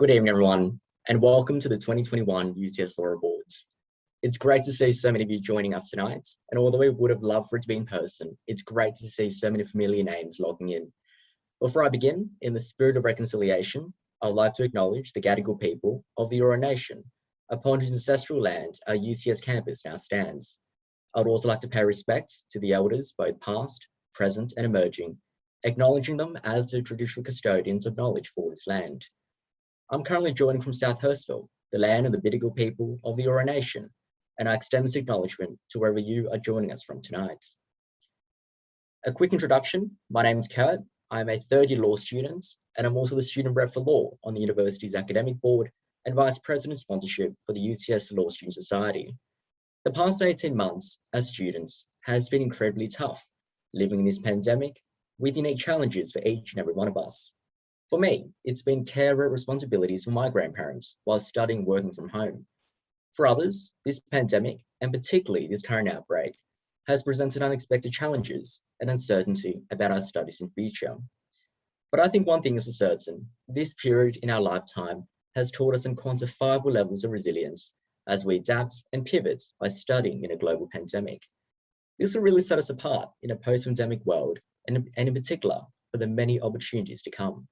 Good evening, everyone, and welcome to the 2021 UTS Law Awards. It's great to see so many of you joining us tonight, and although we would have loved for it to be in person, it's great to see so many familiar names logging in. Before I begin, in the spirit of reconciliation, I would like to acknowledge the Gadigal people of the Eora Nation, upon whose ancestral land our UTS campus now stands. I would also like to pay respect to the elders, both past, present, and emerging, acknowledging them as the traditional custodians of knowledge for this land. I'm currently joining from South Hurstville, the land of the Bidjigal people of the Eora Nation, and I extend this acknowledgement to wherever you are joining us from tonight. A quick introduction, my name is Kurt. I'm a third-year law student, and I'm also the student rep for law on the university's academic board and vice president sponsorship for the UTS Law Student Society. The past 18 months as students has been incredibly tough, living in this pandemic with unique challenges for each and every one of us. For me, it's been carer responsibilities for my grandparents while studying working from home. For others, this pandemic, and particularly this current outbreak, has presented unexpected challenges and uncertainty about our studies in the future. But I think one thing is for certain, this period in our lifetime has taught us unquantifiable levels of resilience as we adapt and pivot by studying in a global pandemic. This will really set us apart in a post-pandemic world, and in particular, for the many opportunities to come.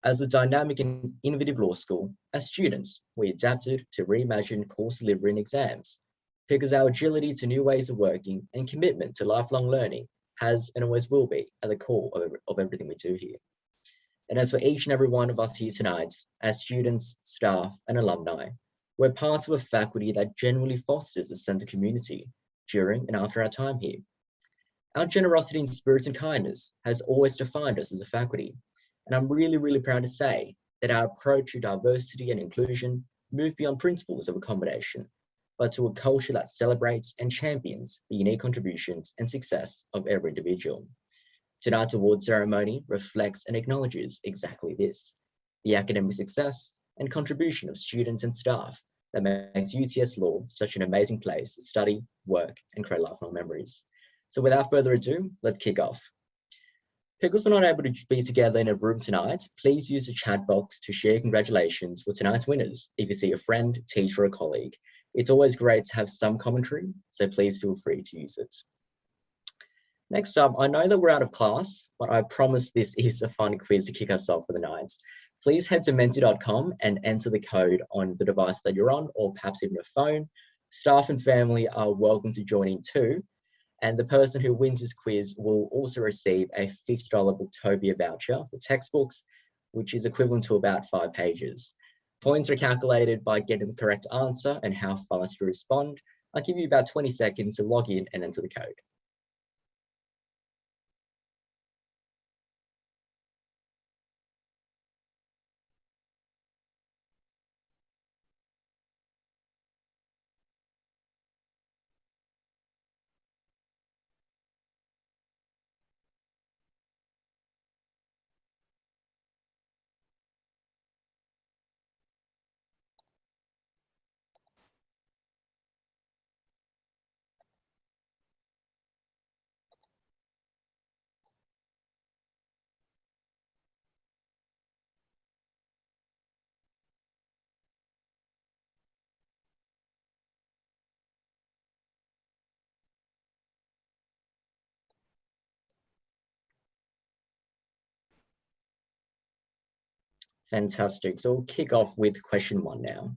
As a dynamic and innovative law school, as students, we adapted to reimagine course delivery and exams because our agility to new ways of working and commitment to lifelong learning has and always will be at the core of everything we do here. And as for each and every one of us here tonight, as students, staff, and alumni, we're part of a faculty that genuinely fosters a sense of community during and after our time here. Our generosity and spirit and kindness has always defined us as a faculty. And I'm really proud to say that our approach to diversity and inclusion moved beyond principles of accommodation, but to a culture that celebrates and champions the unique contributions and success of every individual. Tonight's award ceremony reflects and acknowledges exactly this, the academic success and contribution of students and staff that makes UTS Law such an amazing place to study, work, and create lifelong memories. So without further ado, let's kick off. Because we're not able to be together in a room tonight, please use the chat box to share congratulations for tonight's winners if you see a friend, teacher, or colleague. It's always great to have some commentary, so please feel free to use it. Next up, I know that we're out of class, but I promise this is a fun quiz to kick us off for the night. Please head to menti.com and enter the code on the device that you're on, or perhaps even a phone. Staff and family are welcome to join in too. And the person who wins this quiz will also receive a $50 Booktopia voucher for textbooks, which is equivalent to about 5 pages. Points are calculated by getting the correct answer and how fast you respond. I'll give you about 20 seconds to log in and enter the code. Fantastic. So we'll kick off with question 1 now.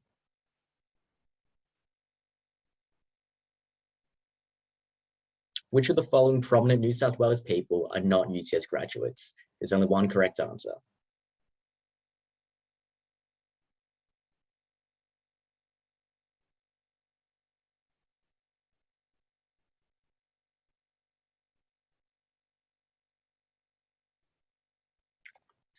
Which of the following prominent New South Wales people are not UTS graduates? There's only one correct answer.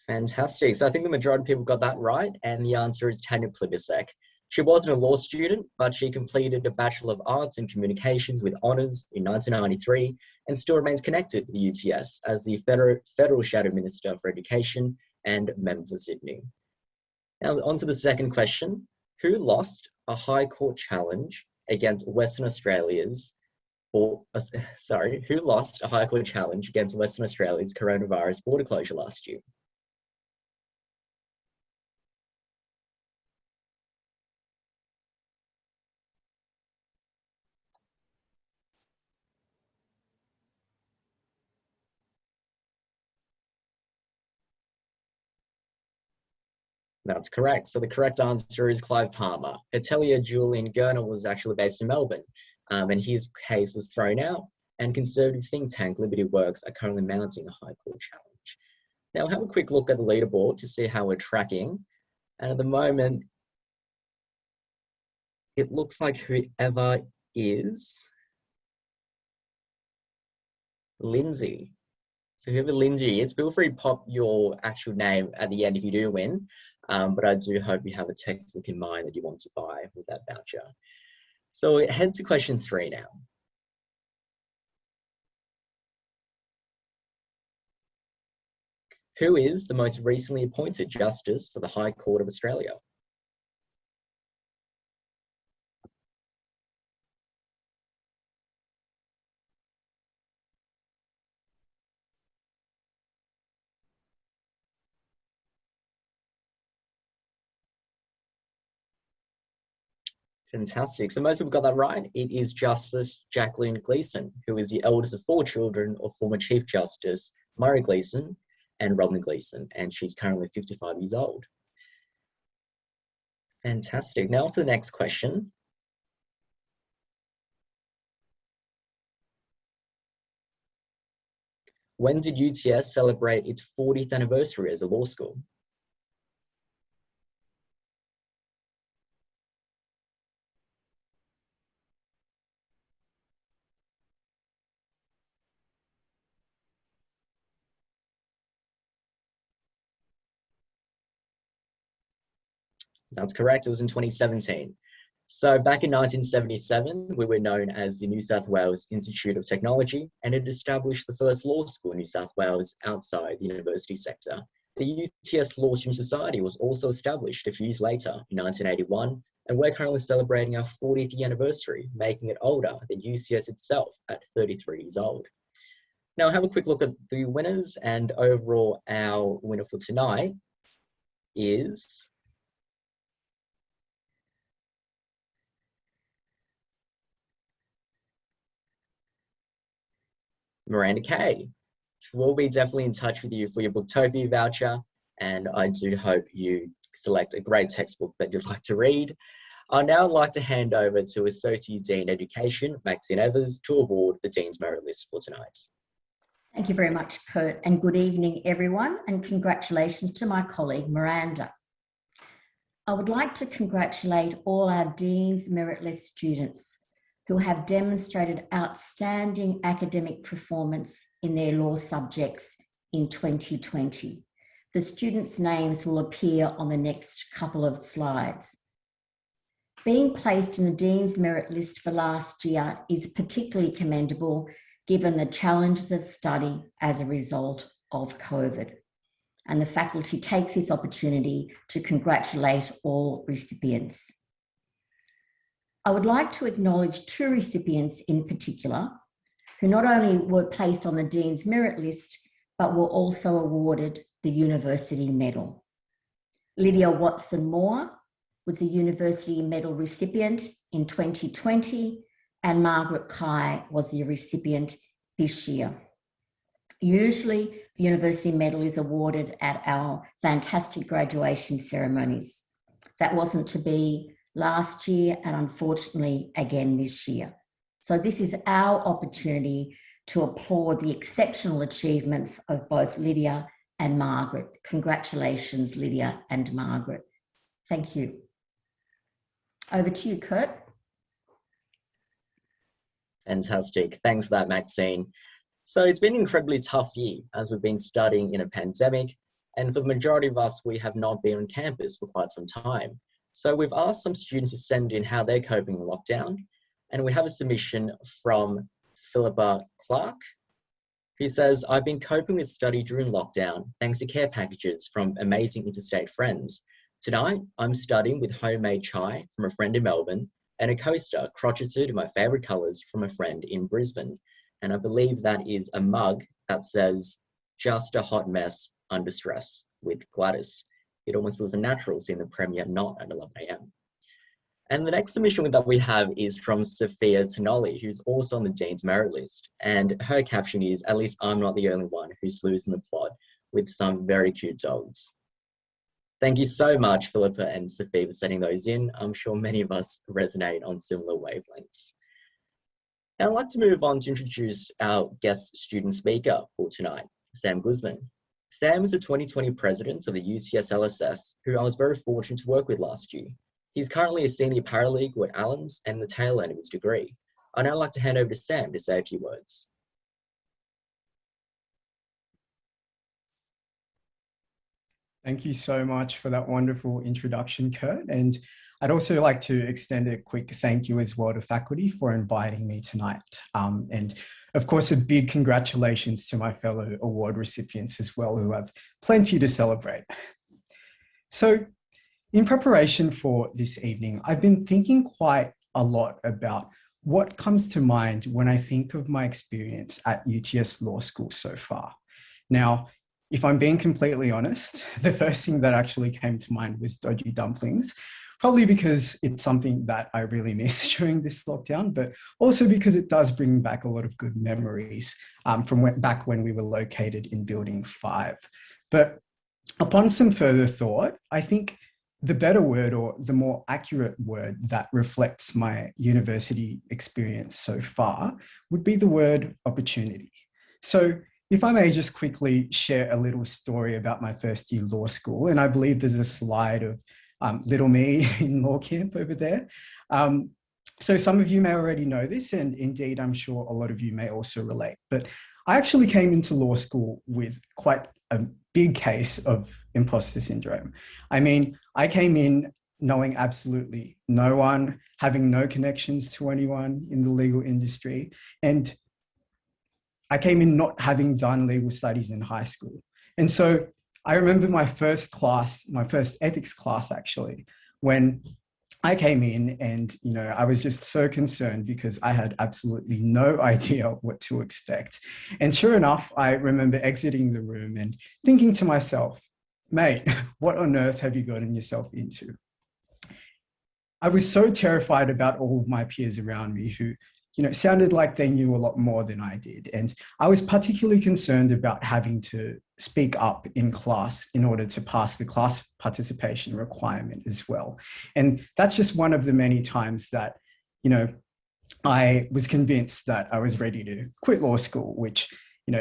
Fantastic. So I think the majority of people got that right, and the answer is Tanya Plibersek. She wasn't a law student, but she completed a Bachelor of Arts in Communications with honours in 1993 and still remains connected to the UTS as the Federal Shadow Minister for Education and member for Sydney. Now on to the second question. Who lost a High Court challenge against Western Australia's who lost a High Court challenge against Western Australia's coronavirus border closure last year? That's correct. So the correct answer is Clive Palmer. Atelier Julian Gurner was actually based in Melbourne, and his case was thrown out, and conservative think tank Liberty Works are currently mounting a High Court challenge. Now, have a quick look at the leaderboard to see how we're tracking. And at the moment, it looks like whoever is Lindsay. So whoever Lindsay is, feel free to pop your actual name at the end if you do win. But I do hope you have a textbook in mind that you want to buy with that voucher. So head to question 3 now. Who is the most recently appointed Justice to the High Court of Australia? Fantastic. So most people got that right. It is Justice Jacqueline Gleeson, who is the eldest of 4 children of former Chief Justice Murray Gleeson and Robin Gleeson, and she's currently 55 years old. Fantastic. Now for the next question. When did UTS celebrate its 40th anniversary as a law school? That's correct, it was in 2017. So back in 1977, we were known as the New South Wales Institute of Technology, and it established the first law school in New South Wales outside the university sector. The UTS Law Student Society was also established a few years later in 1981, and we're currently celebrating our 40th anniversary, making it older than UCS itself at 33 years old. Now have a quick look at the winners, and overall our winner for tonight is Miranda Kay. We'll be definitely in touch with you for your Booktopia voucher, and I do hope you select a great textbook that you'd like to read. I'd now like to hand over to Associate Dean Education, Maxine Evers, to award the Dean's Merit List for tonight. Thank you very much, Kurt, and good evening, everyone, and congratulations to my colleague, Miranda. I would like to congratulate all our Dean's Merit List students who have demonstrated outstanding academic performance in their law subjects in 2020. The students' names will appear on the next couple of slides. Being placed in the Dean's Merit List for last year is particularly commendable given the challenges of study as a result of COVID. And the faculty takes this opportunity to congratulate all recipients. I would like to acknowledge 2 recipients in particular, who not only were placed on the Dean's Merit List, but were also awarded the University Medal. Lydia Watson-Moore was a University Medal recipient in 2020, and Margaret Kai was the recipient this year. Usually, the University Medal is awarded at our fantastic graduation ceremonies. That wasn't to be last year, and unfortunately again this year. So this is our opportunity to applaud the exceptional achievements of both Lydia and Margaret. Congratulations, Lydia and Margaret. Thank you. Over to you, Kurt. Fantastic. Thanks for that, Maxine. So it's been an incredibly tough year as we've been studying in a pandemic, and for the majority of us, we have not been on campus for quite some time. So we've asked some students to send in how they're coping in lockdown, and we have a submission from Philippa Clark. He says, I've been coping with study during lockdown thanks to care packages from amazing interstate friends. Tonight, I'm studying with homemade chai from a friend in Melbourne and a coaster crocheted in my favourite colours from a friend in Brisbane. And I believe that is a mug that says, just a hot mess under stress with Gladys. It almost feels unnatural seeing the premiere not at 11 a.m. And the next submission that we have is from Sophia Tonoli, who's also on the Dean's Merit List. And her caption is, at least I'm not the only one who's losing the plot with some very cute dogs. Thank you so much, Philippa and Sophie, for sending those in. I'm sure many of us resonate on similar wavelengths. Now I'd like to move on to introduce our guest student speaker for tonight, Sam Guzman. Sam is the 2020 president of the UTS LSS, who I was very fortunate to work with last year. He's currently a senior paralegal at Allen's and the tail end of his degree. I'd now like to hand over to Sam to say a few words. Thank you so much for that wonderful introduction, Kurt. And I'd also like to extend a quick thank you as well to faculty for inviting me tonight. And of course, a big congratulations to my fellow award recipients as well, who have plenty to celebrate. So in preparation for this evening, I've been thinking quite a lot about what comes to mind when I think of my experience at UTS Law School so far. Now, if I'm being completely honest, the first thing that actually came to mind was dodgy dumplings, probably because it's something that I really miss during this lockdown, but also because it does bring back a lot of good memories from back when we were located in Building 5. But upon some further thought, I think the better word, or the more accurate word that reflects my university experience so far, would be the word opportunity. So if I may just quickly share a little story about my first year law school, and I believe there's a slide of little me in law camp over there. So some of you may already know this, and indeed, I'm sure a lot of you may also relate, but I actually came into law school with quite a big case of imposter syndrome. I mean, I came in knowing absolutely no one, having no connections to anyone in the legal industry, and I came in not having done legal studies in high school. And so I remember my first class, my first ethics class actually, when I came in and, I was just so concerned because I had absolutely no idea what to expect. And sure enough, I remember exiting the room and thinking to myself, mate, what on earth have you gotten yourself into? I was so terrified about all of my peers around me who sounded like they knew a lot more than I did. And I was particularly concerned about having to speak up in class in order to pass the class participation requirement as well. And that's just one of the many times that, I was convinced that I was ready to quit law school, which,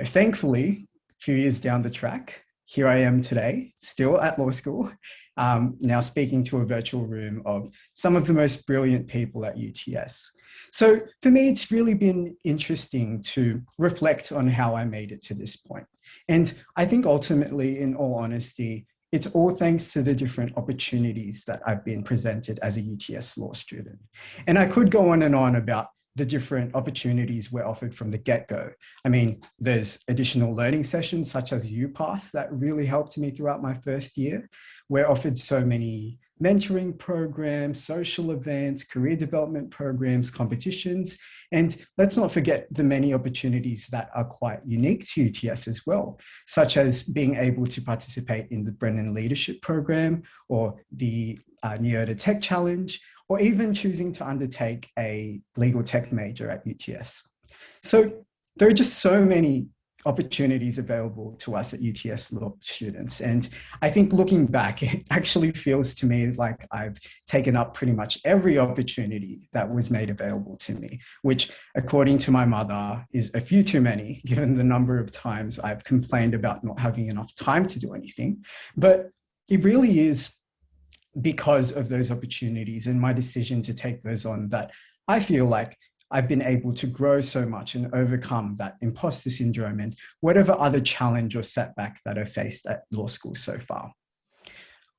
thankfully, a few years down the track, here I am today, still at law school, now speaking to a virtual room of some of the most brilliant people at UTS. So for me, it's really been interesting to reflect on how I made it to this point. And I think ultimately, in all honesty, it's all thanks to the different opportunities that I've been presented as a UTS law student. And I could go on and on about the different opportunities we're offered from the get-go. I mean, there's additional learning sessions such as UPass that really helped me throughout my first year. We're offered so many mentoring programs, social events, career development programs, competitions, and let's not forget the many opportunities that are quite unique to UTS as well, such as being able to participate in the Brennan Leadership Program or the Neota Tech Challenge, or even choosing to undertake a legal tech major at UTS. So there are just so many opportunities available to us at UTS law students. And I think looking back, it actually feels to me like I've taken up pretty much every opportunity that was made available to me, which according to my mother is a few too many, given the number of times I've complained about not having enough time to do anything. But it really is because of those opportunities and my decision to take those on that I feel like I've been able to grow so much and overcome that imposter syndrome and whatever other challenge or setback that I've faced at law school so far.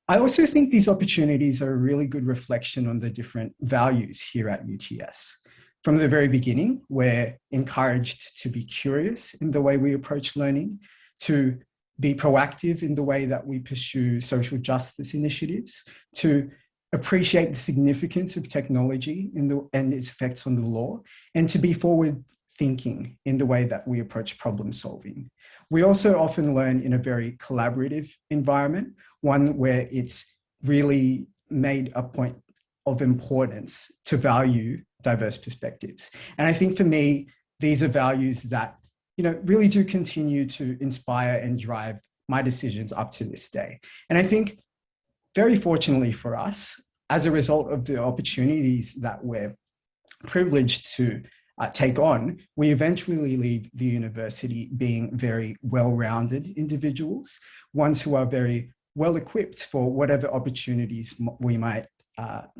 I also think these opportunities are a really good reflection on the different values here at UTS. From the very beginning, we're encouraged to be curious in the way we approach learning, to be proactive in the way that we pursue social justice initiatives, to appreciate the significance of technology and its effects on the law, and to be forward thinking in the way that we approach problem solving. We also often learn in a very collaborative environment, one where it's really made a point of importance to value diverse perspectives. And I think for me, these are values that really do continue to inspire and drive my decisions up to this day. And I think very fortunately for us, as a result of the opportunities that we're privileged to take on, we eventually leave the university being very well-rounded individuals, ones who are very well-equipped for whatever opportunities we might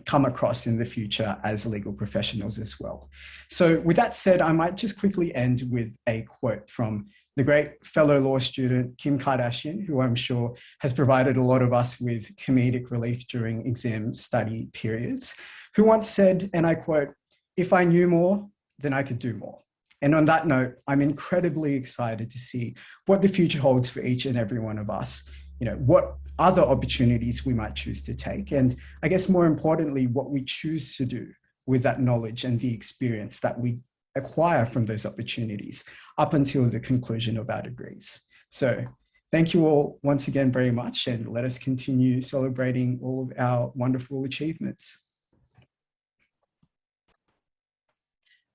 come across in the future as legal professionals as well. So with that said, I might just quickly end with a quote from the great fellow law student, Kim Kardashian, who I'm sure has provided a lot of us with comedic relief during exam study periods, who once said, and I quote, "If I knew more, then I could do more." And on that note, I'm incredibly excited to see what the future holds for each and every one of us, what other opportunities we might choose to take. And I guess more importantly, what we choose to do with that knowledge and the experience that we acquire from those opportunities up until the conclusion of our degrees. So thank you all once again very much, and let us continue celebrating all of our wonderful achievements.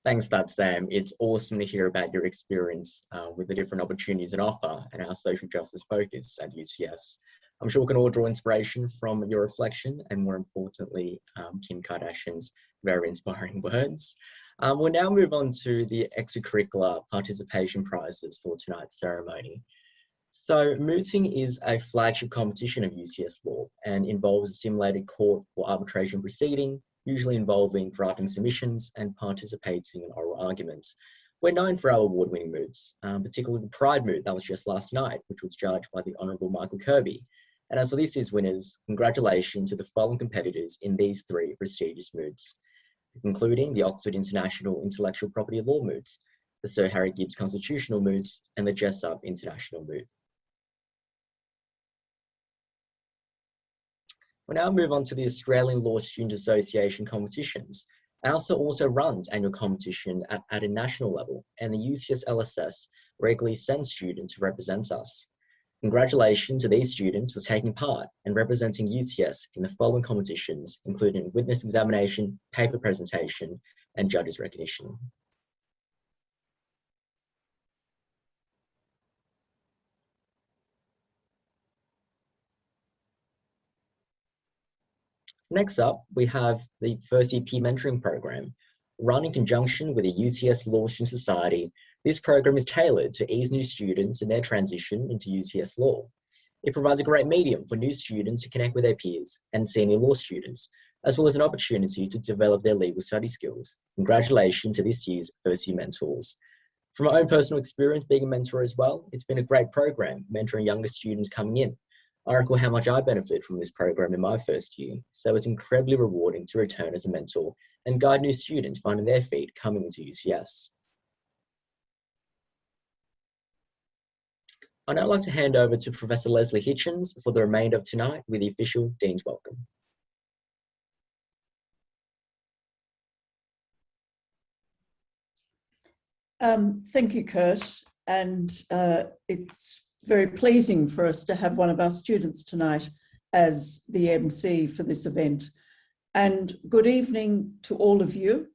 Thanks for that, Sam. It's awesome to hear about your experience with the different opportunities and offer and our social justice focus at UTS. I'm sure we can all draw inspiration from your reflection and, more importantly, Kim Kardashian's very inspiring words. We'll now move on to the extracurricular participation prizes for tonight's ceremony. So mooting is a flagship competition of UTS Law and involves a simulated court or arbitration proceeding, usually involving drafting submissions and participating in oral arguments. We're known for our award-winning moots, particularly the Pride moot that was just last night, which was judged by the Honourable Michael Kirby. And as for this year's winners, congratulations to the following competitors in these 3 prestigious moots, including the Oxford International Intellectual Property Law moots, the Sir Harry Gibbs Constitutional moots, and the Jessup International moot. We'll now move on to the Australian Law Student Association competitions. ALSA also runs annual competition at a national level, and the UTS LSS regularly sends students to represent us. Congratulations to these students for taking part and representing UTS in the following competitions, including witness examination, paper presentation, and judges recognition. Next up, we have the First Year Peer Mentoring Program. Run in conjunction with the UTS Law Student Society, this program is tailored to ease new students in their transition into UTS Law. It provides a great medium for new students to connect with their peers and senior law students, as well as an opportunity to develop their legal study skills. Congratulations to this year's First Year Mentors. From my own personal experience being a mentor as well, it's been a great program mentoring younger students coming in. I recall how much I benefit from this program in my first year, so it's incredibly rewarding to return as a mentor and guide new students finding their feet coming into UTS. I'd now like to hand over to Professor Leslie Hitchens for the remainder of tonight with the official Dean's Welcome. Thank you, Kurt, and it's very pleasing for us to have one of our students tonight as the MC for this event. And good evening to all of you,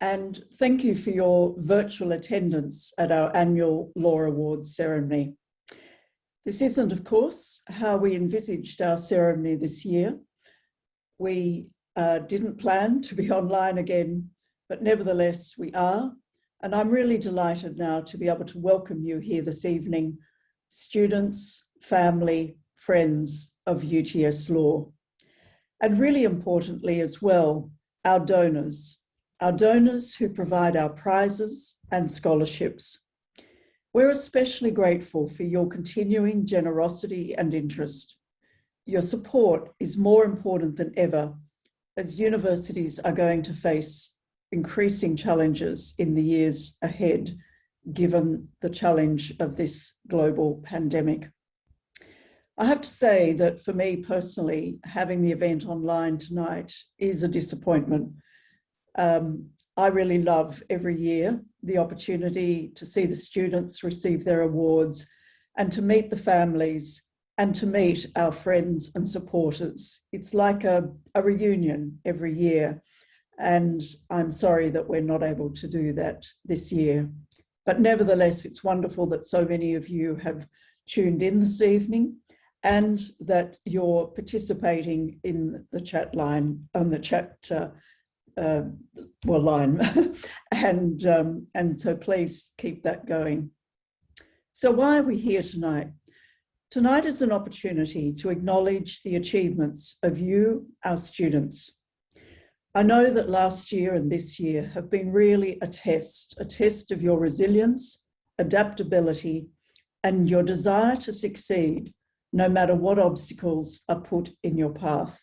and thank you for your virtual attendance at our annual Law Awards ceremony. This isn't, of course, how we envisaged our ceremony this year. We didn't plan to be online again, but nevertheless we are. And I'm really delighted now to be able to welcome you here this evening, students, family, friends of UTS Law. And really importantly as well, our donors who provide our prizes and scholarships. We're especially grateful for your continuing generosity and interest. Your support is more important than ever as universities are going to face increasing challenges in the years ahead, given the challenge of this global pandemic. I have to say that for me personally, having the event online tonight is a disappointment. I really love every year the opportunity to see the students receive their awards and to meet the families and to meet our friends and supporters. It's like a reunion every year, and I'm sorry that we're not able to do that this year. But nevertheless, it's wonderful that so many of you have tuned in this evening, and that you're participating in the chat line, on the chat line. and so please keep that going. So why are we here tonight? Tonight is an opportunity to acknowledge the achievements of you, our students. I know that last year and this year have been really a test of your resilience, adaptability, and your desire to succeed, no matter what obstacles are put in your path.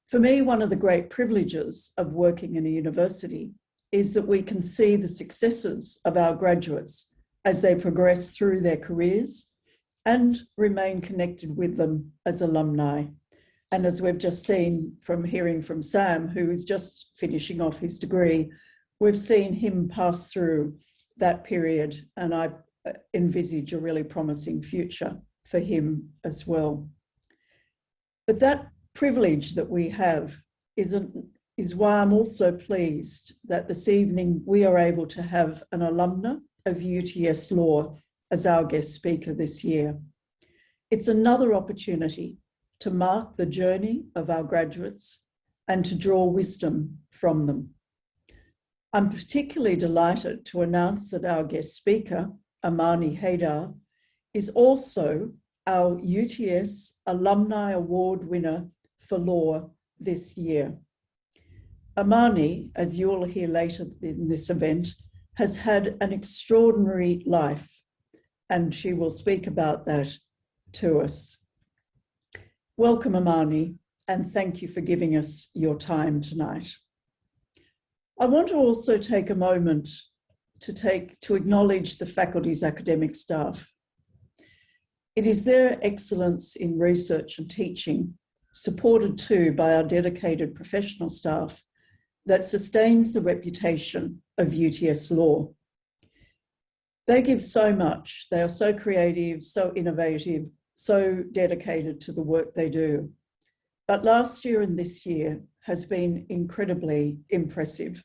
For me, one of the great privileges of working in a university is that we can see the successes of our graduates as they progress through their careers and remain connected with them as alumni. And as we've just seen from hearing from Sam, who is just finishing off his degree, we've seen him pass through that period, and I envisage a really promising future for him as well. But that privilege that we have is why I'm also pleased that this evening we are able to have an alumna of UTS Law as our guest speaker this year. It's another opportunity to mark the journey of our graduates and to draw wisdom from them. I'm particularly delighted to announce that our guest speaker, Amani Haidar, is also our UTS Alumni Award winner for law this year. Amani, as you will hear later in this event, has had an extraordinary life, and she will speak about that to us. Welcome, Amani, and thank you for giving us your time tonight. I want to also take a moment to acknowledge the faculty's academic staff. It is their excellence in research and teaching, supported too by our dedicated professional staff, that sustains the reputation of UTS Law. They give so much. They are so creative, so innovative, so dedicated to the work they do. But last year and this year has been incredibly impressive.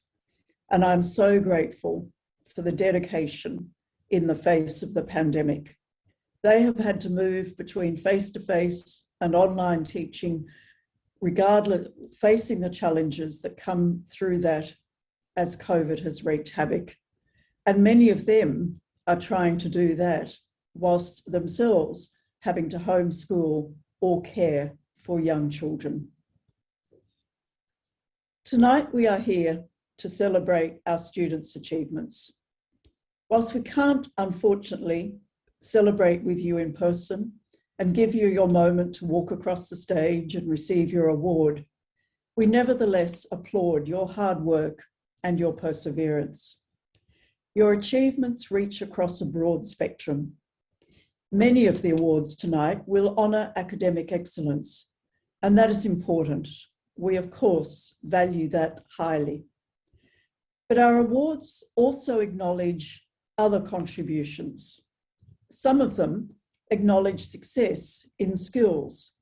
And I'm so grateful for the dedication in the face of the pandemic. They have had to move between face-to-face and online teaching, regardless, facing the challenges that come through that as COVID has wreaked havoc. And many of them are trying to do that whilst themselves having to homeschool or care for young children. Tonight we are here to celebrate our students' achievements. Whilst we can't, unfortunately, celebrate with you in person and give you your moment to walk across the stage and receive your award, we nevertheless applaud your hard work and your perseverance. Your achievements reach across a broad spectrum. Many of the awards tonight will honour academic excellence, and that is important. We, of course, value that highly. But our awards also acknowledge other contributions. Some of them acknowledge success in skills.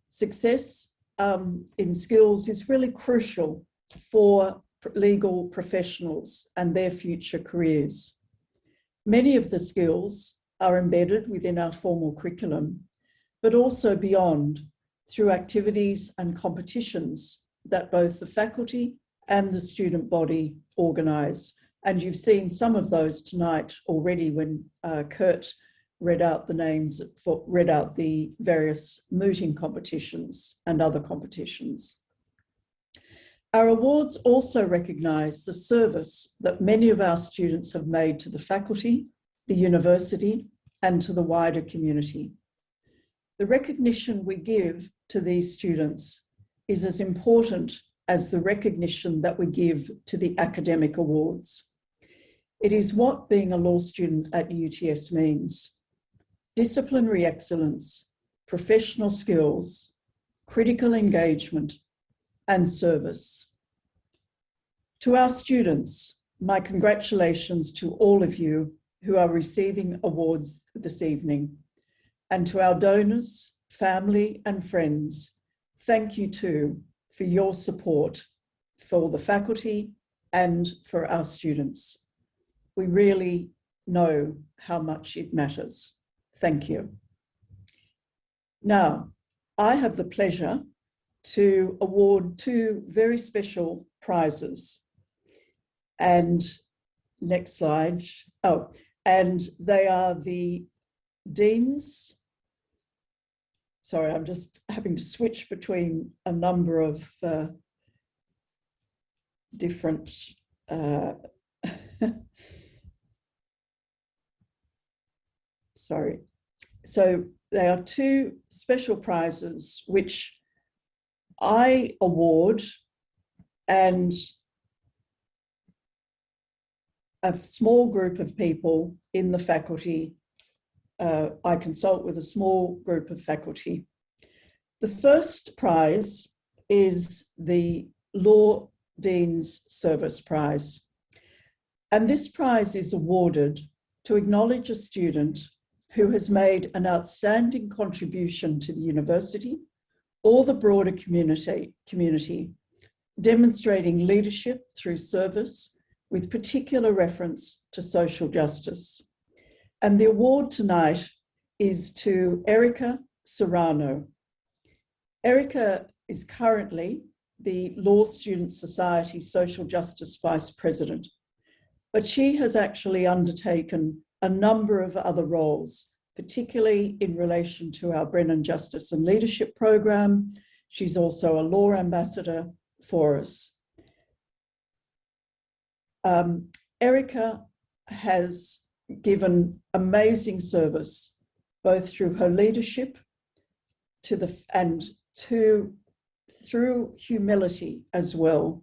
Success in skills is really crucial for legal professionals and their future careers. Many of the skills are embedded within our formal curriculum, but also beyond through activities and competitions that both the faculty and the student body organise. And you've seen some of those tonight already when Kurt read out the various mooting competitions and other competitions. Our awards also recognise the service that many of our students have made to the faculty, the university, and to the wider community. The recognition we give to these students is as important as the recognition that we give to the academic awards. It is what being a law student at UTS means: disciplinary excellence, professional skills, critical engagement, and service. To our students, my congratulations to all of you who are receiving awards this evening. And to our donors, family, and friends, thank you too for your support for the faculty and for our students. We really know how much it matters. Thank you. Now, I have the pleasure to award two very special prizes. And next slide. Oh, and they are the Dean's. Sorry, I'm just having to switch between a number of different sorry. So they are two special prizes which I award, and a small group of people in the faculty. I consult with a small group of faculty. The first prize is the Law Dean's Service Prize. And this prize is awarded to acknowledge a student who has made an outstanding contribution to the university or the broader community, demonstrating leadership through service with particular reference to social justice. And the award tonight is to Erica Serrano. Erica is currently the Law Student Society Social Justice Vice President, but she has actually undertaken a number of other roles, particularly in relation to our Brennan Justice and Leadership Program. She's also a law ambassador for us. Erica has given amazing service, both through her leadership through humility as well,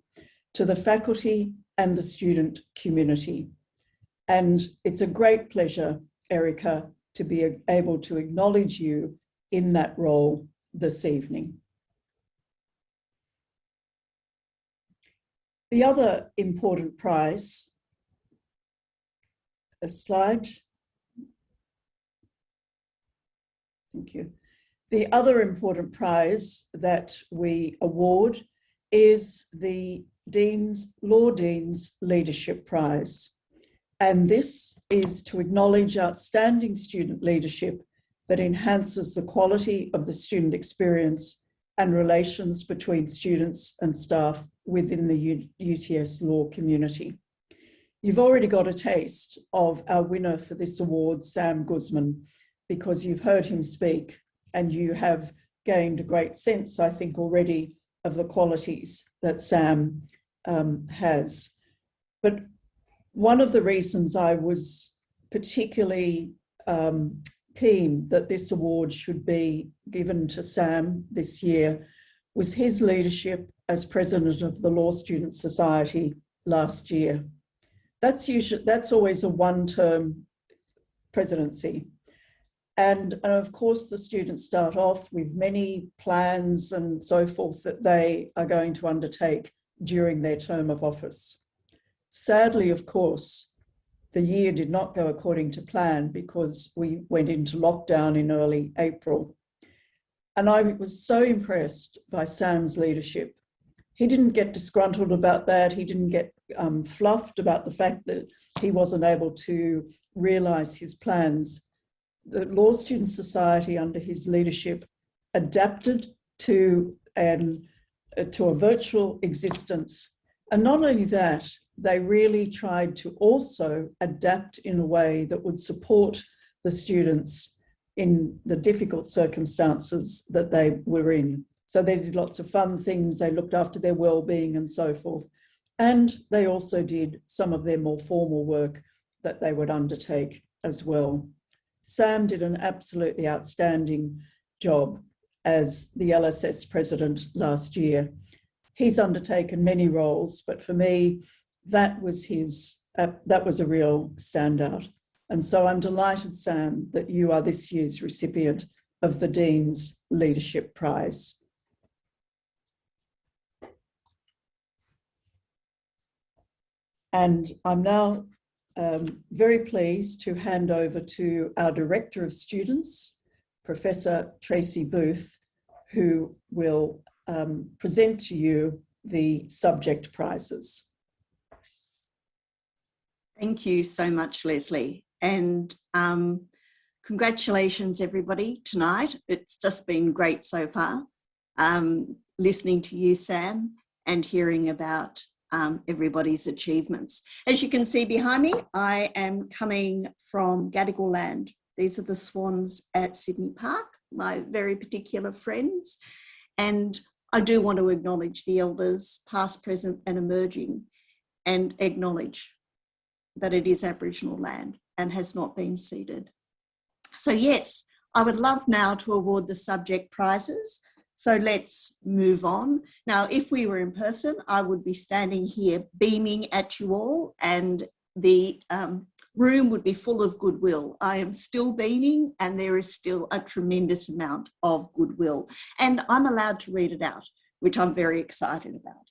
to the faculty and the student community. And it's a great pleasure, Erica, to be able to acknowledge you in that role this evening. The other important prize, a slide. Thank you. The other important prize that we award is the Law Dean's Leadership Prize. And this is to acknowledge outstanding student leadership that enhances the quality of the student experience and relations between students and staff within the UTS law community. You've already got a taste of our winner for this award, Sam Guzman, because you've heard him speak and you have gained a great sense, I think, already of the qualities that Sam has. But one of the reasons I was particularly keen that this award should be given to Sam this year was his leadership as president of the Law Student Society last year. That's always a one-term presidency. And of course, the students start off with many plans and so forth that they are going to undertake during their term of office. Sadly, of course, the year did not go according to plan because we went into lockdown in early April. And I was so impressed by Sam's leadership. He didn't get disgruntled about that. He didn't get fluffed about the fact that he wasn't able to realize his plans. The Law Student Society, under his leadership, adapted to a virtual existence. And not only that, they really tried to also adapt in a way that would support the students in the difficult circumstances that they were in. So they did lots of fun things. They looked after their well-being and so forth. And they also did some of their more formal work that they would undertake as well. Sam did an absolutely outstanding job as the LSS president last year. He's undertaken many roles, but for me, that was a real standout. And so I'm delighted, Sam, that you are this year's recipient of the Dean's Leadership Prize. And I'm now very pleased to hand over to our Director of Students, Professor Tracy Booth, who will present to you the subject prizes. Thank you so much, Leslie. And Congratulations, everybody, tonight. It's just been great so far, listening to you, Sam, and hearing about everybody's achievements. As you can see behind me, I am coming from Gadigal land. These are the swans at Sydney Park, my very particular friends. And I do want to acknowledge the elders, past, present, and emerging, and acknowledge that it is Aboriginal land and has not been ceded. So yes, I would love now to award the subject prizes. So let's move on. Now, if we were in person, I would be standing here beaming at you all, and the room would be full of goodwill. I am still beaming, and there is still a tremendous amount of goodwill. And I'm allowed to read it out, which I'm very excited about.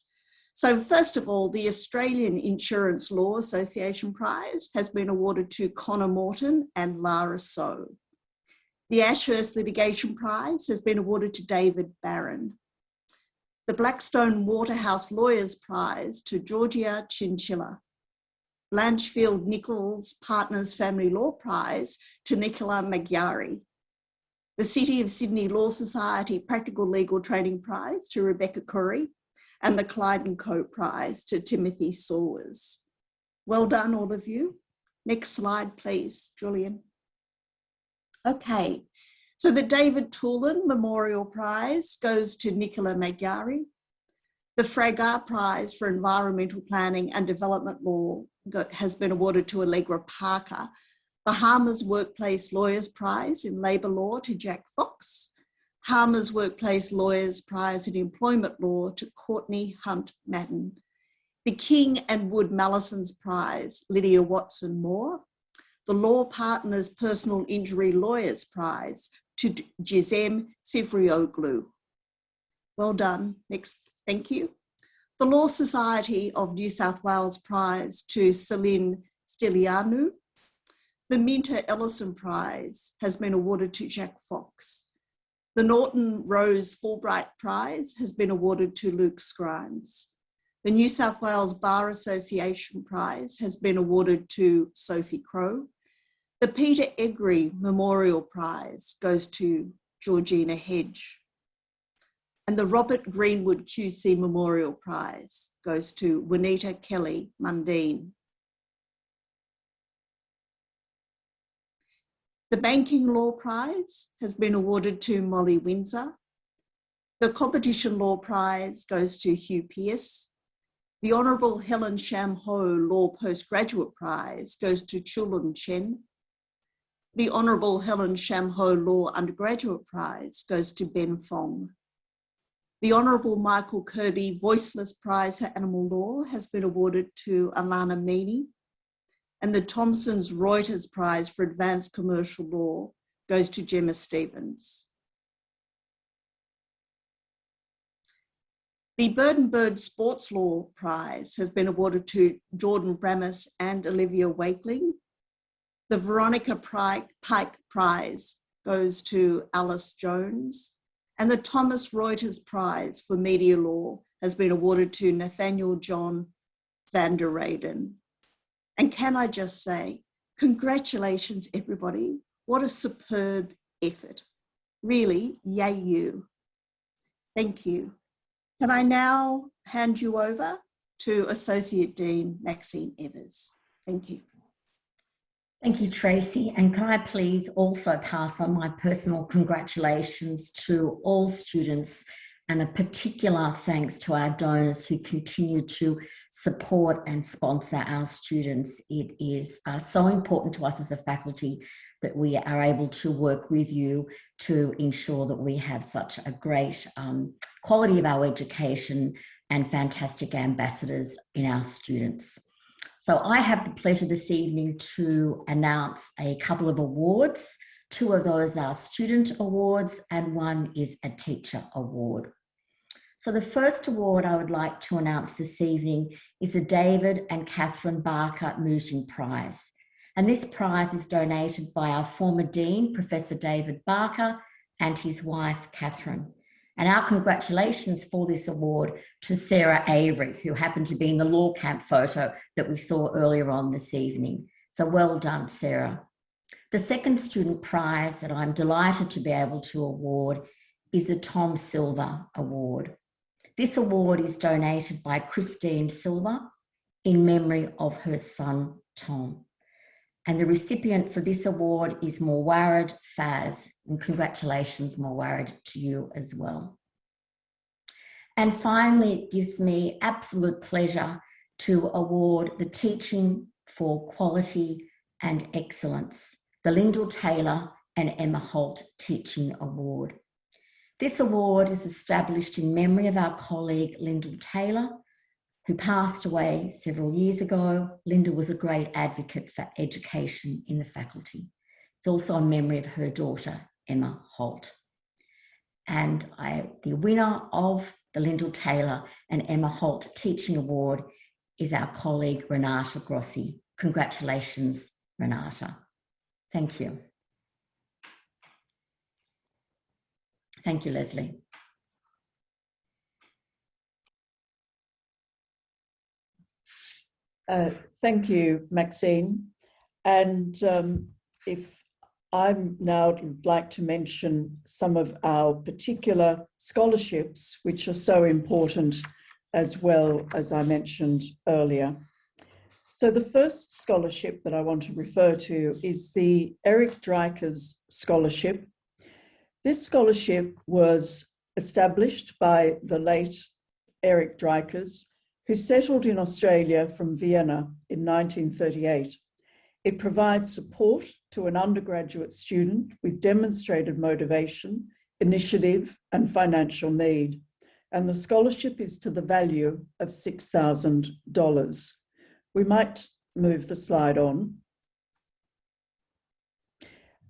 So first of all, the Australian Insurance Law Association Prize has been awarded to Connor Morton and Lara So. The Ashurst Litigation Prize has been awarded to David Barron. The Blackstone Waterhouse Lawyers Prize to Georgia Chinchilla. Blanchfield Nichols Partners Family Law Prize to Nicola Magyari. The City of Sydney Law Society Practical Legal Training Prize to Rebecca Curry, and the Clyde & Co Prize to Timothy Sawers. Well done, all of you. Next slide, please, Julian. Okay, so the David Taulin Memorial Prize goes to Nicola Magyari. The Fragar Prize for Environmental Planning and Development Law has been awarded to Allegra Parker. The Harmer's Workplace Lawyers Prize in Labour Law to Jack Fox. Harmer's Workplace Lawyers Prize in Employment Law to Courtney Hunt Madden. The King and Wood Mallison's Prize, Lydia Watson Moore. The Law Partners Personal Injury Lawyers Prize to Jizem Sivrioglu. Well done. Next, thank you. The Law Society of New South Wales Prize to Celine Stilianou. The Minter Ellison Prize has been awarded to Jack Fox. The Norton Rose Fulbright Prize has been awarded to Luke Scrimes. The New South Wales Bar Association Prize has been awarded to Sophie Crowe. The Peter Egri Memorial Prize goes to Georgina Hedge. And the Robert Greenwood QC Memorial Prize goes to Juanita Kelly Mundine. The Banking Law Prize has been awarded to Molly Windsor. The Competition Law Prize goes to Hugh Pearce. The Honourable Helen Sham Ho Law Postgraduate Prize goes to Chulun Chen. The Honourable Helen Sham Ho Law Undergraduate Prize goes to Ben Fong. The Honourable Michael Kirby Voiceless Prize for Animal Law has been awarded to Alana Meany. And the Thomson's Reuters Prize for Advanced Commercial Law goes to Gemma Stevens. The Bird Sports Law Prize has been awarded to Jordan Bramis and Olivia Wakeling. The Veronica Pike Prize goes to Alice Jones. And the Thomas Reuters Prize for Media Law has been awarded to Nathaniel John van der Reyden. And can I just say, congratulations, everybody. What a superb effort. Really, yay you. Thank you. Can I now hand you over to Associate Dean Maxine Evers? Thank you. Thank you, Tracy. And can I please also pass on my personal congratulations to all students, and a particular thanks to our donors who continue to support and sponsor our students. It is so important to us as a faculty that we are able to work with you to ensure that we have such a great quality of our education and fantastic ambassadors in our students. So I have the pleasure this evening to announce a couple of awards. Two of those are student awards and one is a teacher award. So the first award I would like to announce this evening is the David and Katherine Barker Mooting Prize. And this prize is donated by our former Dean, Professor David Barker, and his wife, Katherine. And our congratulations for this award to Sarah Avery, who happened to be in the law camp photo that we saw earlier on this evening. So well done, Sarah. The second student prize that I'm delighted to be able to award is the Tom Silva Award. This award is donated by Christine Silva in memory of her son, Tom. And the recipient for this award is Morwarid Faz. And congratulations, Morwarid, to you as well. And finally, it gives me absolute pleasure to award the Teaching for Quality and Excellence, the Lindell Taylor and Emma Holt Teaching Award. This award is established in memory of our colleague Lindell Taylor, who passed away several years ago. Linda was a great advocate for education in the faculty. It's also in memory of her daughter, Emma Holt. And the winner of the Lindell Taylor and Emma Holt Teaching Award is our colleague, Renata Grossi. Congratulations, Renata. Thank you. Thank you, Leslie. Thank you, Maxine. And if I'm now like to mention some of our particular scholarships, which are so important as well, as I mentioned earlier. So the first scholarship that I want to refer to is the Eric Dreicher's Scholarship. This scholarship was established by the late Eric Dreichers, who settled in Australia from Vienna in 1938. It provides support to an undergraduate student with demonstrated motivation, initiative, and financial need. And the scholarship is to the value of $6,000. We might move the slide on.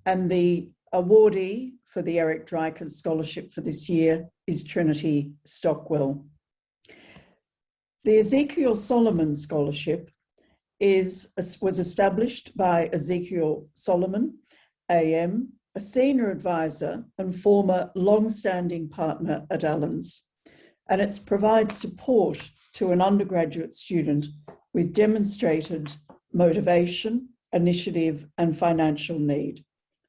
And the awardee for the Eric Dreicher's Scholarship for this year is Trinity Stockwell. The Ezekiel Solomon Scholarship was established by Ezekiel Solomon, AM, a senior advisor and former long-standing partner at Allens. And it provides support to an undergraduate student with demonstrated motivation, initiative, and financial need.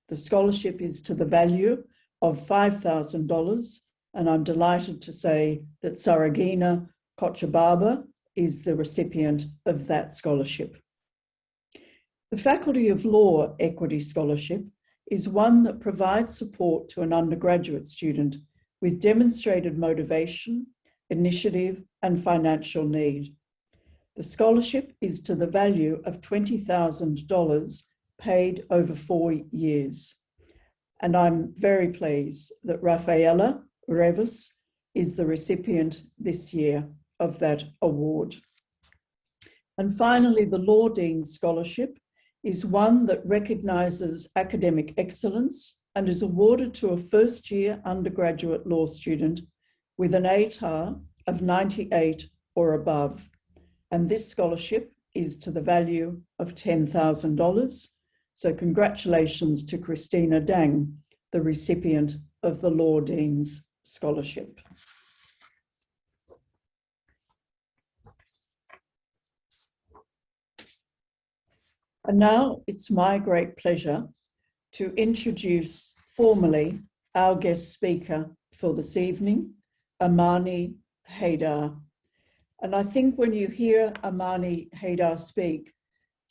The scholarship is to the value of $5,000, and I'm delighted to say that Saragina Kochababa is the recipient of that scholarship. The Faculty of Law Equity Scholarship is one that provides support to an undergraduate student with demonstrated motivation, initiative, and financial need. The scholarship is to the value of $20,000 paid over 4 years. And I'm very pleased that Rafaela Revis is the recipient this year of that award. And finally, the Law Dean's Scholarship is one that recognises academic excellence and is awarded to a first-year undergraduate law student with an ATAR of 98 or above. And this scholarship is to the value of $10,000. So congratulations to Christina Dang, the recipient of the Law Dean's Scholarship. And now it's my great pleasure to introduce formally our guest speaker for this evening, Amani Haidar. And I think when you hear Amani Haidar speak,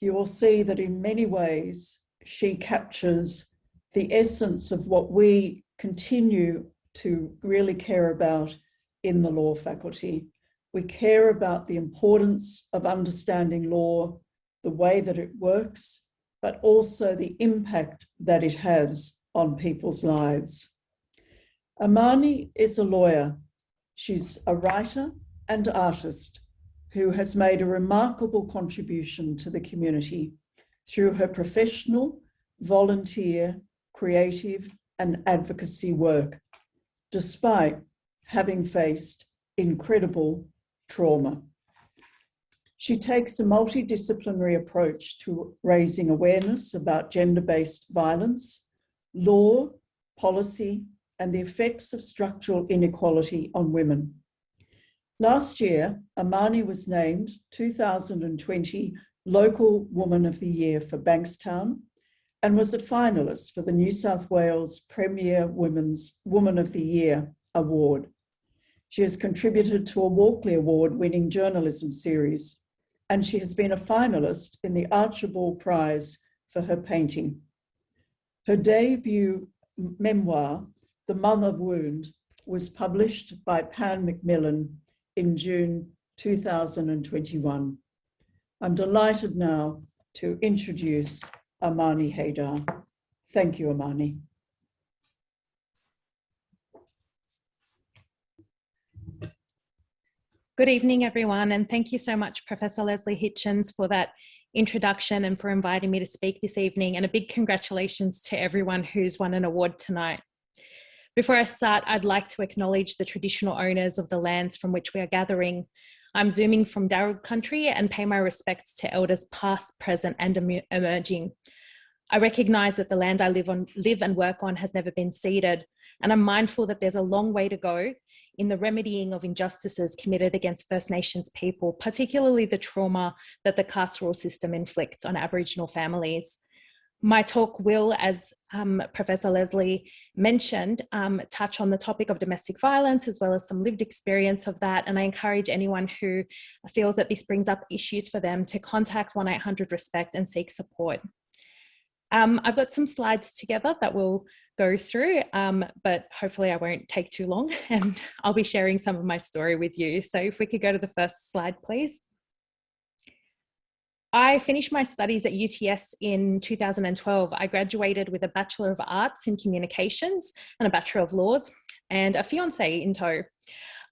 you will see that in many ways she captures the essence of what we continue to really care about in the law faculty. We care about the importance of understanding law, the way that it works, but also the impact that it has on people's lives. Amani is a lawyer. She's a writer and artist who has made a remarkable contribution to the community through her professional, volunteer, creative, and advocacy work, despite having faced incredible trauma. She takes a multidisciplinary approach to raising awareness about gender-based violence, law, policy, and the effects of structural inequality on women. Last year, Amani was named 2020 Local Woman of the Year for Bankstown and was a finalist for the New South Wales Premier Woman of the Year Award. She has contributed to a Walkley Award-winning journalism series, and she has been a finalist in the Archibald Prize for her painting. Her debut memoir, The Mother Wound, was published by Pan Macmillan in June 2021. I'm delighted now to introduce Amani Haidar. Thank you, Amani. Good evening, everyone, and thank you so much, Professor Leslie Hitchens, for that introduction and for inviting me to speak this evening, and a big congratulations to everyone who's won an award tonight. Before I start, I'd like to acknowledge the traditional owners of the lands from which we are gathering. I'm zooming from Darug country and pay my respects to elders past, present, and emerging. I recognise that the land I live and work on has never been ceded, and I'm mindful that there's a long way to go in the remedying of injustices committed against First Nations people, particularly the trauma that the carceral system inflicts on Aboriginal families. My talk will, as Professor Leslie mentioned, touch on the topic of domestic violence, as well as some lived experience of that. And I encourage anyone who feels that this brings up issues for them to contact 1-800-RESPECT and seek support. I've got some slides together that we'll go through, but hopefully I won't take too long, and I'll be sharing some of my story with you. So if we could go to the first slide, please. I finished my studies at UTS in 2012. I graduated with a Bachelor of Arts in Communications and a Bachelor of Laws and a fiance in tow.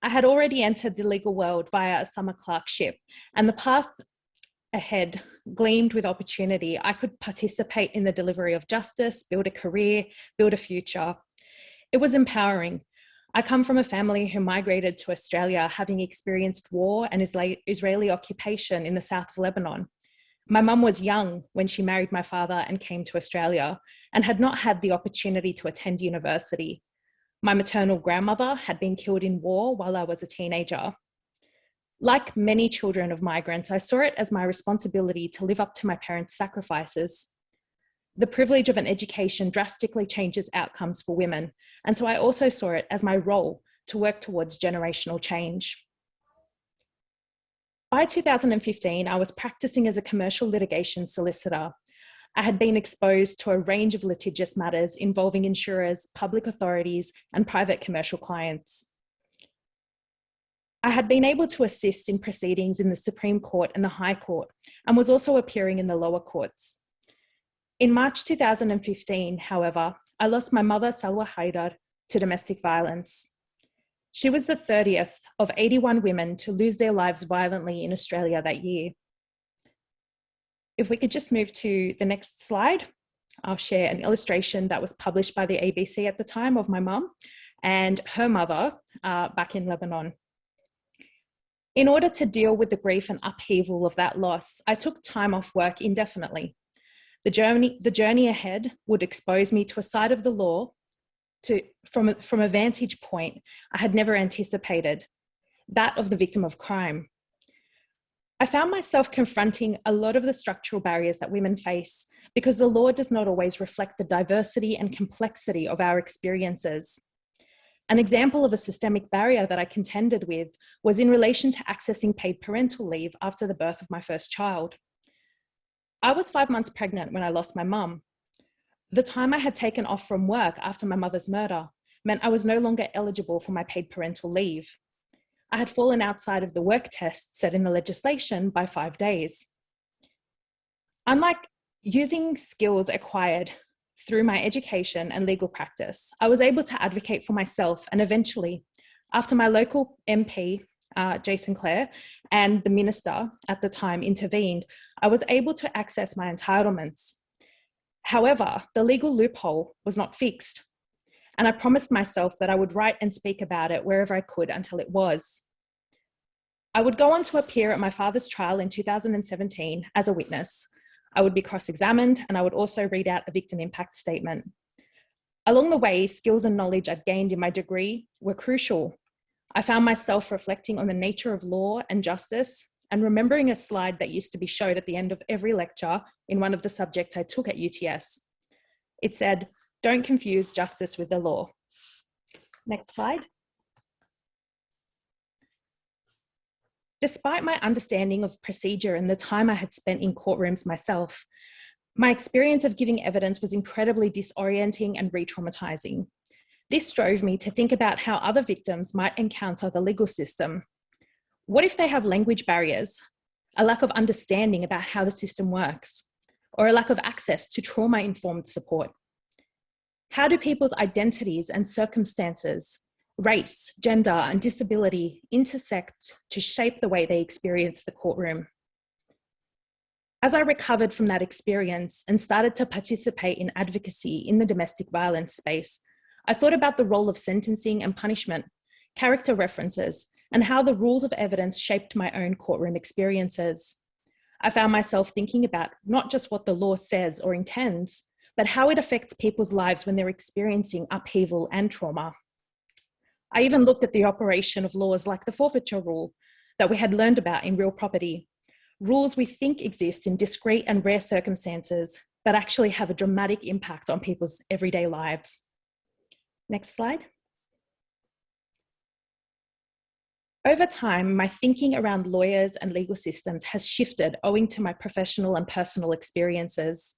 I had already entered the legal world via a summer clerkship, and the path ahead gleamed with opportunity. I could participate in the delivery of justice, build a career, build a future. It was empowering. I come from a family who migrated to Australia, having experienced war and Israeli occupation in the south of Lebanon. My mum was young when she married my father and came to Australia, and had not had the opportunity to attend university. My maternal grandmother had been killed in war while I was a teenager. Like many children of migrants, I saw it as my responsibility to live up to my parents' sacrifices. The privilege of an education drastically changes outcomes for women, and so I also saw it as my role to work towards generational change. By 2015, I was practicing as a commercial litigation solicitor. I had been exposed to a range of litigious matters involving insurers, public authorities, and private commercial clients. I had been able to assist in proceedings in the Supreme Court and the High Court, and was also appearing in the lower courts. In March 2015, however, I lost my mother, Silva Award, to domestic violence. She was the 30th of 81 women to lose their lives violently in Australia that year. If we could just move to the next slide, I'll share an illustration that was published by the ABC at the time of my mum and her mother back in Lebanon. In order to deal with the grief and upheaval of that loss, I took time off work indefinitely. The journey ahead would expose me to a side of the law from a vantage point I had never anticipated, that of the victim of crime. I found myself confronting a lot of the structural barriers that women face because the law does not always reflect the diversity and complexity of our experiences. An example of a systemic barrier that I contended with was in relation to accessing paid parental leave after the birth of my first child. I was 5 months pregnant when I lost my mum. The time I had taken off from work after my mother's murder meant I was no longer eligible for my paid parental leave. I had fallen outside of the work test set in the legislation by 5 days. Unlike using skills acquired through my education and legal practice, I was able to advocate for myself, and eventually, after my local MP, Jason Clare, and the minister at the time intervened, I was able to access my entitlements. However, the legal loophole was not fixed, and I promised myself that I would write and speak about it wherever I could until it was. I would go on to appear at my father's trial in 2017 as a witness. I would be cross-examined, and I would also read out a victim impact statement. Along the way, skills and knowledge I'd gained in my degree were crucial. I found myself reflecting on the nature of law and justice, and remembering a slide that used to be showed at the end of every lecture in one of the subjects I took at UTS. It said, "Don't confuse justice with the law." Next slide. Despite my understanding of procedure and the time I had spent in courtrooms myself, my experience of giving evidence was incredibly disorienting and re-traumatizing. This drove me to think about how other victims might encounter the legal system. What if they have language barriers, a lack of understanding about how the system works, or a lack of access to trauma-informed support? How do people's identities and circumstances, race, gender, and disability intersect to shape the way they experience the courtroom? As I recovered from that experience and started to participate in advocacy in the domestic violence space, I thought about the role of sentencing and punishment, character references, and how the rules of evidence shaped my own courtroom experiences. I found myself thinking about not just what the law says or intends, but how it affects people's lives when they're experiencing upheaval and trauma. I even looked at the operation of laws like the forfeiture rule that we had learned about in real property, rules we think exist in discrete and rare circumstances, but actually have a dramatic impact on people's everyday lives. Next slide. Over time, my thinking around lawyers and legal systems has shifted owing to my professional and personal experiences.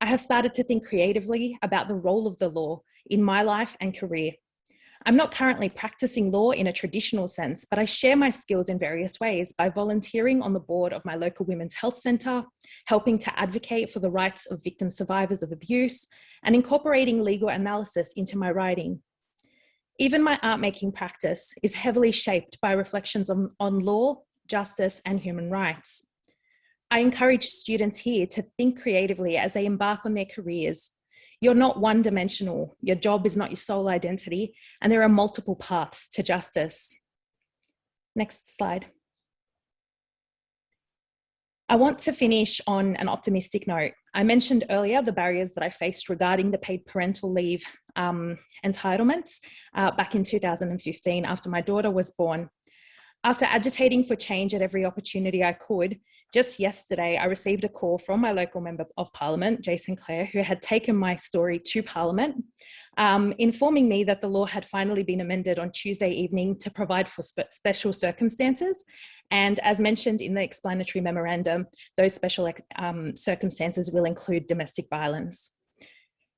I have started to think creatively about the role of the law in my life and career. I'm not currently practicing law in a traditional sense, but I share my skills in various ways by volunteering on the board of my local women's health centre, helping to advocate for the rights of victim survivors of abuse, and incorporating legal analysis into my writing. Even my art making practice is heavily shaped by reflections on law, justice, and human rights. I encourage students here to think creatively as they embark on their careers. You're not one-dimensional. Your job is not your sole identity, and there are multiple paths to justice. Next slide. I want to finish on an optimistic note. I mentioned earlier the barriers that I faced regarding the paid parental leave entitlements back in 2015 after my daughter was born. After agitating for change at every opportunity I could, just yesterday, I received a call from my local Member of Parliament, Jason Clare, who had taken my story to Parliament, informing me that the law had finally been amended on Tuesday evening to provide for special circumstances. And as mentioned in the explanatory memorandum, those special circumstances will include domestic violence.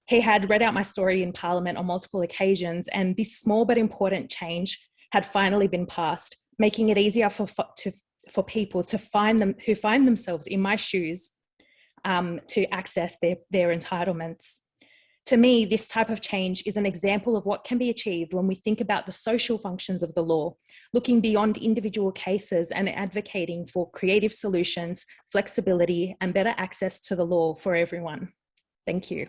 He had read out my story in Parliament on multiple occasions, and this small but important change had finally been passed, making it easier for people to who find themselves in my shoes to access their entitlements. To me, this type of change is an example of what can be achieved when we think about the social functions of the law, looking beyond individual cases and advocating for creative solutions, flexibility, and better access to the law for everyone. Thank you.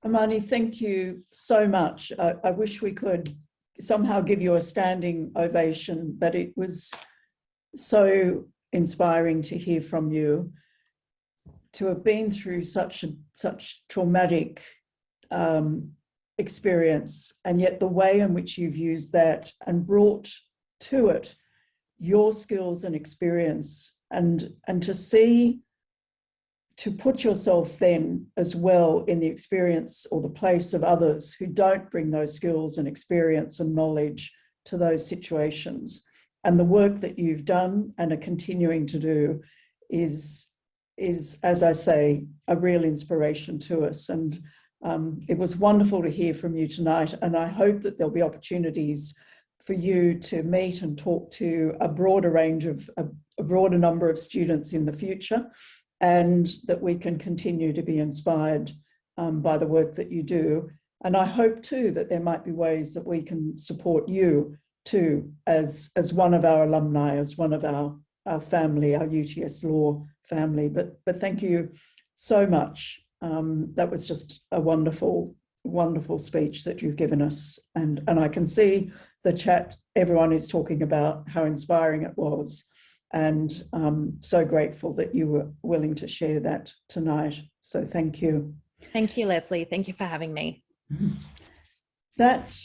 Amani, thank you so much. I wish we could somehow give you a standing ovation, but it was so inspiring to hear from you, to have been through such traumatic experience, and yet the way in which you've used that and brought to it your skills and experience, and to put yourself then as well in the experience or the place of others who don't bring those skills and experience and knowledge to those situations. And the work that you've done and are continuing to do is, as I say, a real inspiration to us. And it was wonderful to hear from you tonight. And I hope that there'll be opportunities for you to meet and talk to a broader range of, a broader number of students in the future, and that we can continue to be inspired by the work that you do. And I hope too that there might be ways that we can support you too, as one of our alumni, as one of our family, our UTS Law family. But thank you so much. That was just a wonderful, wonderful speech that you've given us. And I can see the chat, everyone is talking about how inspiring it was. And I'm so grateful that you were willing to share that tonight. So thank you. Thank you, Leslie. Thank you for having me. That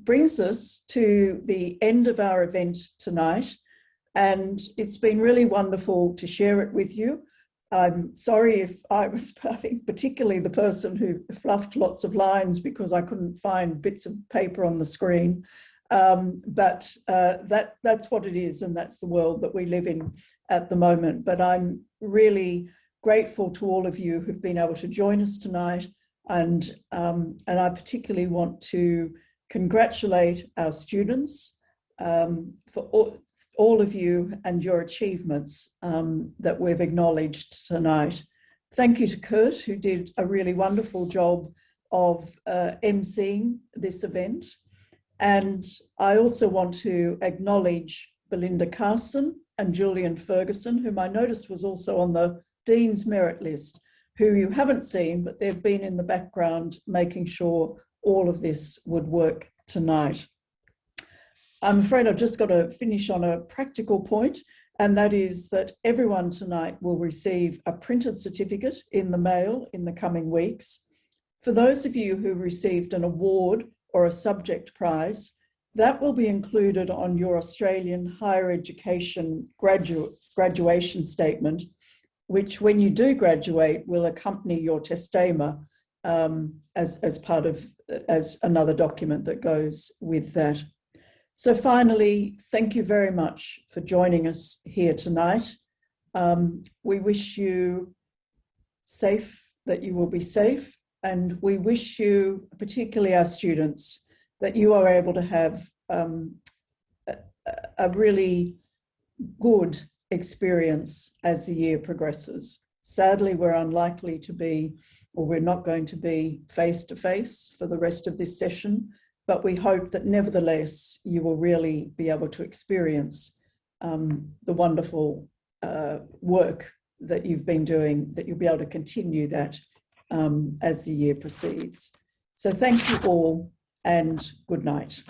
brings us to the end of our event tonight. And it's been really wonderful to share it with you. I'm sorry if I was, I think, particularly the person who fluffed lots of lines because I couldn't find bits of paper on the screen. But that's what it is, and that's the world that we live in at the moment. But I'm really grateful to all of you who've been able to join us tonight, and I particularly want to congratulate our students for all of you and your achievements that we've acknowledged tonight. Thank you to Kurt, who did a really wonderful job of emceeing this event. And I also want to acknowledge Belinda Carson and Julian Ferguson, whom I noticed was also on the Dean's Merit List, who you haven't seen, but they've been in the background making sure all of this would work tonight. I'm afraid I've just got to finish on a practical point, and that is that everyone tonight will receive a printed certificate in the mail in the coming weeks. For those of you who received an award or a subject prize, that will be included on your Australian higher education graduation statement, which when you do graduate will accompany your testama as another document that goes with that. So finally, thank you very much for joining us here tonight. We wish you that you will be safe, and we wish you, particularly our students, that you are able to have a really good experience as the year progresses. Sadly, we're unlikely to be, or we're not going to be face-to-face for the rest of this session, but we hope that nevertheless, you will really be able to experience the wonderful work that you've been doing, that you'll be able to continue that as the year proceeds. So thank you all, and good night.